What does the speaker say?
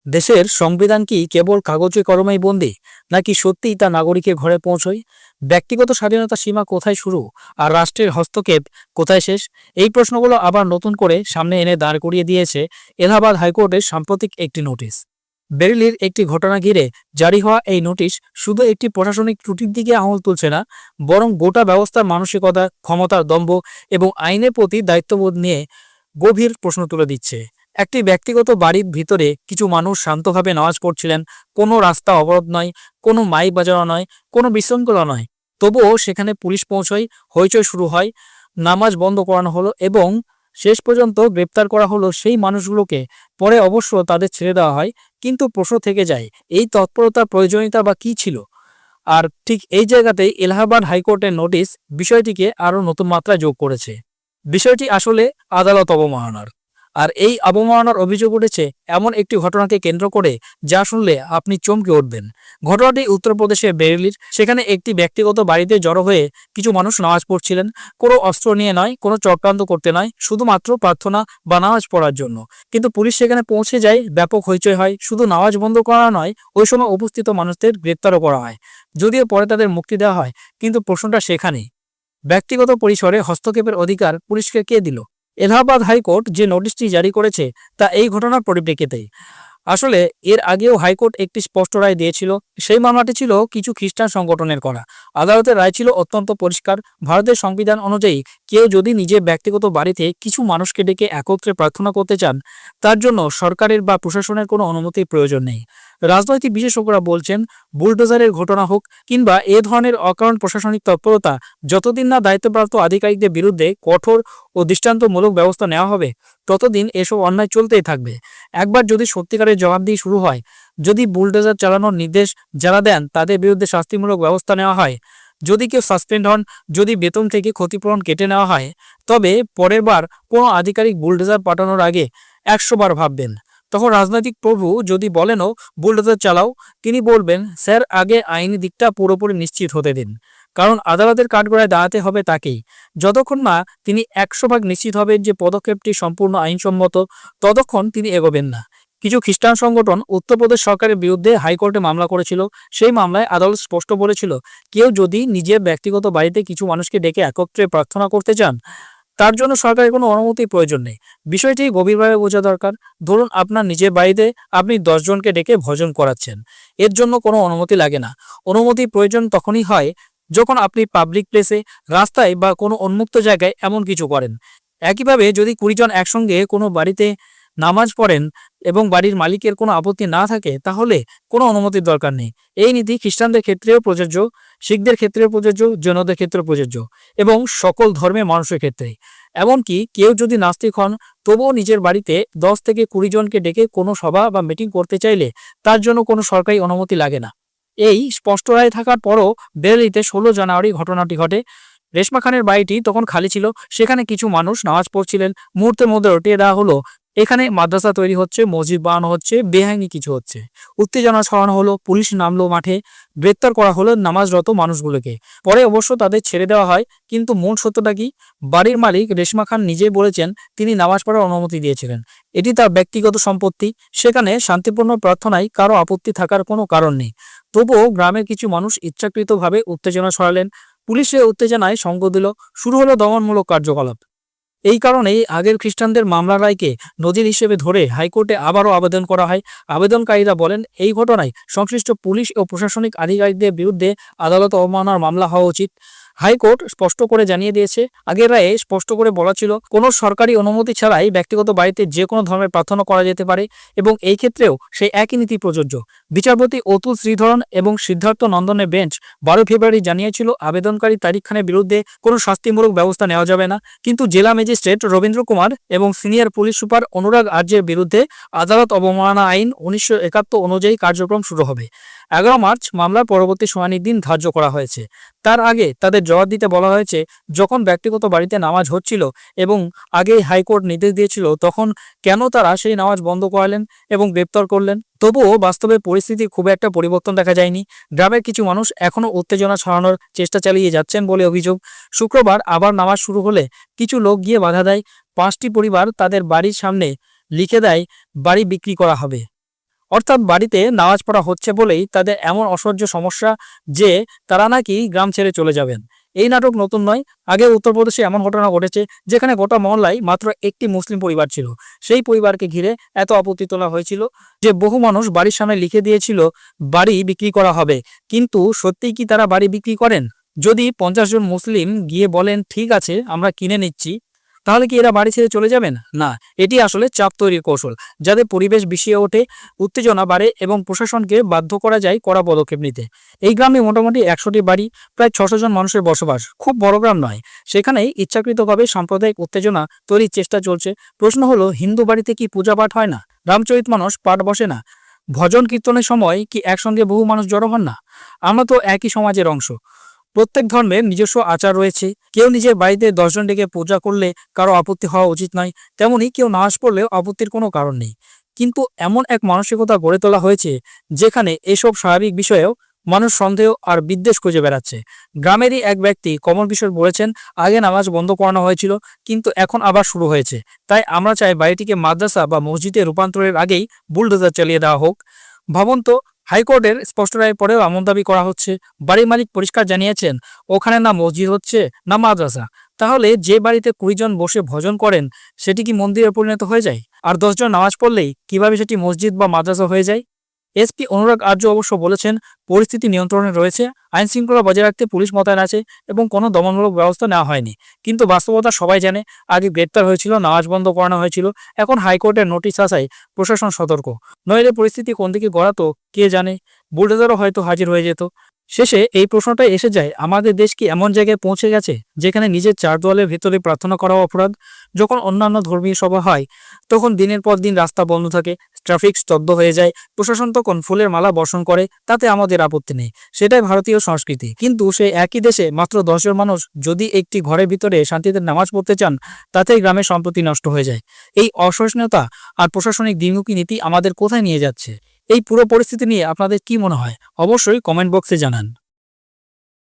দেশের সংবিধান কি কেবল কাগজে কলমেই বন্দী, নাকি সত্যিই তা নাগরিকের ঘরে পৌঁছয়? ব্যক্তিগত স্বাধীনতার সীমা কোথায় শুরু আর রাষ্ট্রের হস্তক্ষেপ কোথায় শেষ? এই প্রশ্নগুলো আবার নতুন করে সামনে এনে দাঁড় করিয়ে দিয়েছে এলাহাবাদ হাইকোর্টের সাম্প্রতিক একটি নোটিশ। বেরিলির একটি ঘটনা ঘিরে জারি হওয়া এই নোটিশ শুধু একটি প্রশাসনিক ত্রুটির দিকে আঙুল তুলছে না, বরং গোটা ব্যবস্থার মানসিকতা, ক্ষমতার দম্ভ এবং আইনের প্রতি দায়িত্ববোধ নিয়ে গভীর প্রশ্ন তুলে দিচ্ছে। একটি ব্যক্তিগত বাড়ির ভিতরে কিছু মানুষ শান্তভাবে নামাজ পড়ছিলেন। কোনো রাস্তা অবরোধ নয়, কোনো মাইক বাজানো নয়, কোনো বিশৃঙ্খলা নয়। তবুও সেখানে পুলিশ পৌঁছয়, হইচই শুরু হয়, নামাজ বন্ধ করানো হলো এবং শেষ পর্যন্ত গ্রেপ্তার করা হলো সেই মানুষগুলোকে। পরে অবশ্য তাদের ছেড়ে দেওয়া হয়, কিন্তু প্রশ্ন থেকে যায় এই তৎপরতার প্রয়োজনীয়তা বা কী ছিল? আর ঠিক এই জায়গাতেই এলাহাবাদ হাইকোর্টের নোটিশ বিষয়টিকে আরও নতুন মাত্রা যোগ করেছে। বিষয়টি আসলে আদালত অবমাননার। আর এই অবমাননার অভিযোগ উঠেছে এমন একটি ঘটনাকে কেন্দ্র করে যা শুনলে আপনি চমকে উঠবেন। ঘটনাটি উত্তরপ্রদেশের বেরেলির। সেখানে একটি ব্যক্তিগত বাড়িতে জড়ো হয়ে কিছু মানুষ নামাজ পড়ছিলেন। কোনো অস্ত্র নিয়ে নয়, কোনো চক্রান্ত করতে নয়, শুধুমাত্র প্রার্থনা বা নামাজ পড়ার জন্য। কিন্তু পুলিশ সেখানে পৌঁছে যায়, ব্যাপক হইচই হয়। শুধু নামাজ বন্ধ করা নয়, ওই সময় উপস্থিত মানুষদের গ্রেপ্তারও করা হয়। যদিও পরে তাদের মুক্তি দেওয়া হয়, কিন্তু প্রশ্নটা সেখানেই, ব্যক্তিগত পরিসরে হস্তক্ষেপের অধিকার পুলিশকে কে দিল? এলাহাবাদ হাইকোর্ট যে নোটিশটি জারি করেছে তা এই ঘটনার পরিপ্রেক্ষিতেই। আসলে এর আগেও হাইকোর্ট একটি স্পষ্ট রায় দিয়েছিল। সেই মামলাটি ছিল কিছু খ্রিস্টান সংগঠনের করা। আদালতের রায় ছিল অত্যন্ত পরিষ্কার। ভারতের সংবিধান অনুযায়ী কেউ যদি নিজের ব্যক্তিগত বাড়িতে কিছু মানুষকে ডেকে একত্রে প্রার্থনা করতে চান, তার জন্য সরকারের বা প্রশাসনের কোনো অনুমতির প্রয়োজন নেই। রাজনৈতিক বিশেষজ্ঞরা বলছেন, বুলডোজারের ঘটনা হোক কিংবা এ ধরনের অকারণ প্রশাসনিক তৎপরতা, যতদিন না দায়িত্বপ্রাপ্ত আধিকারিকদের বিরুদ্ধে কঠোর ও দৃষ্টান্তমূলক ব্যবস্থা নেওয়া হবে, ততদিন এসব অন্যায় চলতেই থাকবে। একবার যদি সত্যিকারের জবাবদিহি শুরু হয়, যদি বুলডোজার চালানোর নির্দেশ যারা দেন তাদের বিরুদ্ধে শাস্তিমূলক ব্যবস্থা নেওয়া হয়, যদি কেউ সাসপেন্ড হন, যদি বেতন থেকে ক্ষতিপূরণ কেটে নেওয়া হয়, তবে পরের বার কোনো আধিকারিক বুলডোজার পাঠানোর আগে 100 বার ভাববেন। তখন রাজনৈতিক প্রভু যদি বলেনও বুলডোজার চালাও, তিনি বলবেন, স্যার, আগে আইনি দিকটা পুরোপুরি নিশ্চিত হতে দিন। কারণ আদালতের কাঠগড়ায় দাঁড়াতে হবে তাকেই। যতক্ষণ না তিনি 100 ভাগ নিশ্চিত হবেন যে পদক্ষেপটি সম্পূর্ণ আইনসম্মত, ততক্ষণ তিনি এগোবেন না। কিছু খ্রিস্টান সংগঠন উত্তরপ্রদেশ সরকারের বিরুদ্ধে হাইকোর্টে মামলা করেছিল। সেই মামলায় আদালত স্পষ্ট বলেছিল, কেউ যদি নিজের ব্যক্তিগত বাড়িতে কিছু মানুষকে ডেকে একত্রে প্রার্থনা করতে চান, তার জন্য সরকারের কোনো অনুমতির প্রয়োজন নেই। বিষয়টি গভীরভাবে বোঝা দরকার। ধরুন আপনার নিজের বাড়িতে আপনি 10 জনকে ডেকে ভজন করাচ্ছেন। এর জন্য কোনো অনুমতি লাগে না। অনুমতির প্রয়োজন তখনই হয় যখন আপনি পাবলিক প্লেসে, রাস্তায় বা কোনো উন্মুক্ত জায়গায় এমন কিছু করেন। একইভাবে যদি 20 জন একসঙ্গে কোনো বাড়িতে নামাজ পড়েন এবং বাড়ির মালিকের কোনো আপত্তি না থাকে, তাহলে কোনো অনুমতির দরকার নেই। এই নীতি খ্রিস্টানদের ক্ষেত্রেও প্রযোজ্য, শিখদের ক্ষেত্রেও প্রযোজ্য, জৈনদের ক্ষেত্রেও প্রযোজ্য এবং সকল ধর্মের মানুষের ক্ষেত্রেই। এমনকি কেউ যদি নাস্তিক হন, তবুও নিজের বাড়িতে 10 থেকে 20 জনকে ডেকে কোনো সভা বা মিটিং করতে চাইলে তার জন্য কোনো সরকারি অনুমতি লাগে না। এই স্পষ্ট রায় থাকার পরও বেরেলিতে 16 জানুয়ারি ঘটনাটি ঘটে। রেশমা খানের বাড়িটি তখন খালি ছিল। সেখানে কিছু মানুষ নামাজ পড়ছিলেন। মুহূর্তের মধ্যে রটিয়ে দেওয়া হলো, এখানে মাদ্রাসা তৈরি হচ্ছে, মসজিদ বানানো হচ্ছে, বেআইনি কিছু হচ্ছে। উত্তেজনা ছড়ানো হলো, পুলিশ নামলো মাঠে, গ্রেপ্তার করা হলো নামাজরত মানুষগুলোকে। পরে অবশ্য তাদের ছেড়ে দেওয়া হয়, কিন্তু মূল সত্যটা কি? বাড়ির মালিক রেশমা খান নিজেই বলেছেন তিনি নামাজ পড়ার অনুমতি দিয়েছিলেন। এটি তার ব্যক্তিগত সম্পত্তি। সেখানে শান্তিপূর্ণ প্রার্থনায় কারো আপত্তি থাকার কোনো কারণ নেই। তবুও গ্রামের কিছু মানুষ ইচ্ছাকৃতভাবে উত্তেজনা ছড়ালেন। পুলিশের উত্তেজনায় সঙ্গ দিল, শুরু হলো দমনমূলক কার্যকলাপ। এই কারণেই আগের খ্রিস্টানদের মামলার রায়কে নজির হিসেবে ধরে হাইকোর্টে আবারও আবেদন করা হয়। আবেদনকারীরা বলেন, এই ঘটনায় সংশ্লিষ্ট পুলিশ ও প্রশাসনিক আধিকারিকদের বিরুদ্ধে আদালত অবমাননার মামলা হওয়া উচিত। হাইকোর্ট স্পষ্ট করে জানিয়ে দিয়েছে, আগের রায়ে স্পষ্ট করে বলা ছিল কোনো সরকারি অনুমতি ছাড়াই ব্যক্তিগত বাড়িতে যে কোনো ধর্মের প্রার্থনা করা যেতে পারে এবং এই ক্ষেত্রেও সেই একই নীতি প্রযোজ্য। বিচারপতি অতুল শ্রীধরন এবং সিদ্ধার্থ নন্দনের বেঞ্চ 12 ফেব্রুয়ারি জানিয়েছিল আবেদনকারী তারিক খানের বিরুদ্ধে কোনো শাস্তিমূলক ব্যবস্থা নেওয়া যাবে না, কিন্তু জেলা ম্যাজিস্ট্রেট রবীন্দ্র কুমার এবং সিনিয়র পুলিশ সুপার অনুরাগ আর্যের বিরুদ্ধে আদালত অবমাননা আইন 1971 অনুযায়ী কার্যক্রম শুরু হবে। 11 মার্চ মামলার পরবর্তী শুনানির দিন ধার্য করা হয়েছে। তার আগে তাদের জবাব দিতে বলা হয়েছে, যখন ব্যক্তিগত বাড়িতে নামাজ হচ্ছিল এবং আগেই হাইকোর্ট নির্দেশ দিয়েছিল, তখন কেন তারা সেই নামাজ বন্ধ করালেন এবং গ্রেপ্তার করলেন? তবুও বাস্তবে পরিস্থিতি খুব একটা পরিবর্তন দেখা যায়নি। গ্রামের কিছু মানুষ এখনও উত্তেজনা ছড়ানোর চেষ্টা চালিয়ে যাচ্ছেন বলে অভিযোগ। শুক্রবার আবার নামাজ শুরু হলে কিছু লোক গিয়ে বাধা দেয়। 5টি পরিবার তাদের বাড়ির সামনে লিখে দেয়, বাড়ি বিক্রি করা হবে। অর্থাৎ বাড়িতে নামাজ পড়া হচ্ছে বলেই তাদের এমন অসহ্য সমস্যা যে তারা নাকি গ্রাম ছেড়ে চলে যাবেন। এই নাটক নতুন নয়। আগে উত্তরপ্রদেশে এমন ঘটনা ঘটেছে যেখানে গোটা মহল্লায় মাত্র একটি মুসলিম পরিবার ছিল। সেই পরিবারকে ঘিরে এত আপত্তি তোলা হয়েছিল যে বহু মানুষ বাড়ির সামনে লিখে দিয়েছিল বাড়ি বিক্রি করা হবে। কিন্তু সত্যিই কি তারা বাড়ি বিক্রি করেন? যদি 50 জন মুসলিম গিয়ে বলেন ঠিক আছে আমরা কিনে নিচ্ছি, তাহলে কি এরা বাড়ি ছেড়ে চলে যাবেন? না, এটি আসলে চাপ তৈরির কৌশল, যাতে পরিবেশ বিষিয়ে ওঠে, উত্তেজনা বাড়ে এবং প্রশাসনকে বাধ্য করা যায় কড়া পদক্ষেপ নিতে। এই গ্রামে মোটামুটি 100টি বাড়ি, প্রায় 600 জন মানুষের বসবাস। খুব বড় গ্রাম নয়। সেখানেই ইচ্ছাকৃতভাবে সাম্প্রদায়িক উত্তেজনা তৈরির চেষ্টা চলছে। প্রশ্ন হলো, হিন্দু বাড়িতে কি পূজা পাঠ হয় না? রামচরিতমানস পাঠ বসে না? ভজন কীর্তনের সময় কি একসঙ্গে বহু মানুষ জড়ো হন না? আমরা তো একই সমাজের অংশ। প্রত্যেক ধর্মের নিজস্ব আচার রয়েছে। কেউ নিজের বাড়িতে 10 জন ডেকে পূজা করলে কারো আপত্তি হওয়া উচিত নয়, তেমনি কেউ নামাজ পড়লেও আপত্তির কোনো কারণ নেই। কিন্তু এমন এক মানসিকতা গড়ে তোলা হয়েছে যেখানে এসব স্বাভাবিক বিষয়েও মানুষ সন্দেহ আর বিদ্বেষ খুঁজে বেড়াচ্ছে। গ্রামেরই এক ব্যক্তি কমল কিশোর বলেছেন, আগে নামাজ বন্ধ করানো হয়েছিল, কিন্তু এখন আবার শুরু হয়েছে। তাই আমরা চাই বাড়িটিকে মাদ্রাসা বা মসজিদে রূপান্তরের আগেই বুলডোজার চালিয়ে দেওয়া হোক। ভাবুন তো, হাইকোর্টের স্পষ্ট রায়ের পরেও এমন দাবি করা হচ্ছে। বাড়ির মালিক পরিষ্কার জানিয়েছেন ওখানে না মসজিদ হচ্ছে না মাদ্রাসা। তাহলে যে বাড়িতে 20 জন বসে ভজন করেন সেটি কি মন্দিরে পরিণত হয়ে যায়? আর 10 জন নামাজ পড়লেই কিভাবে সেটি মসজিদ বা মাদ্রাসা হয়ে যায়? এসপি অনুরাগ আর্য অবশ্য বলেছেন, পরিস্থিতি নিয়ন্ত্রণে রয়েছে, আইন শৃঙ্খলা বজায় রাখতে পুলিশ মোতায়েন আছে এবং কোনো দমনমূলক ব্যবস্থা নেওয়া হয়নি। কিন্তু বাস্তবতা সবাই জানে, আগে গ্রেপ্তার হয়েছিল, নামাজ বন্ধ করানো হয়েছিল, এখন হাইকোর্টের নোটিশ আসায় প্রশাসন সতর্ক। নইলে পরিস্থিতি কোন দিকে গড়াতো কে জানে, বুলডোজারও হয়তো হাজির হয়ে যেত। শেষে এই প্রশ্নটাই এসে যায়, আমাদের দেশ কি এমন জায়গায় পৌঁছে গেছে যেখানে নিজের চার দেওয়ালের ভেতরে প্রার্থনা করাও অপরাধ? যখন অন্যান্য ধর্মীয় সভা হয় তখন দিনের পর দিন রাস্তা বন্ধ থাকে, ট্রাফিক স্তব্ধ হয়ে যায়, প্রশাসন তখন ফুলের মালা বর্ষণ করে, তাতে আমাদের আপত্তি নেই। সেটাই ভারতীয় সংস্কৃতি। কিন্তু সেই একই দেশে মাত্র 10 জন মানুষ যদি একটি ঘরের ভিতরে শান্তিতে নামাজ পড়তে চান, তাতেই গ্রামের সম্প্রীতি নষ্ট হয়ে যায়। এই অসহিষ্ণুতা আর প্রশাসনিক দ্বিমুখী নীতি আমাদের কোথায় নিয়ে যাচ্ছে? এই পুরো পরিস্থিতি নিয়ে আপনাদের কি মনে হয়? অবশ্যই কমেন্ট বক্সে জানান।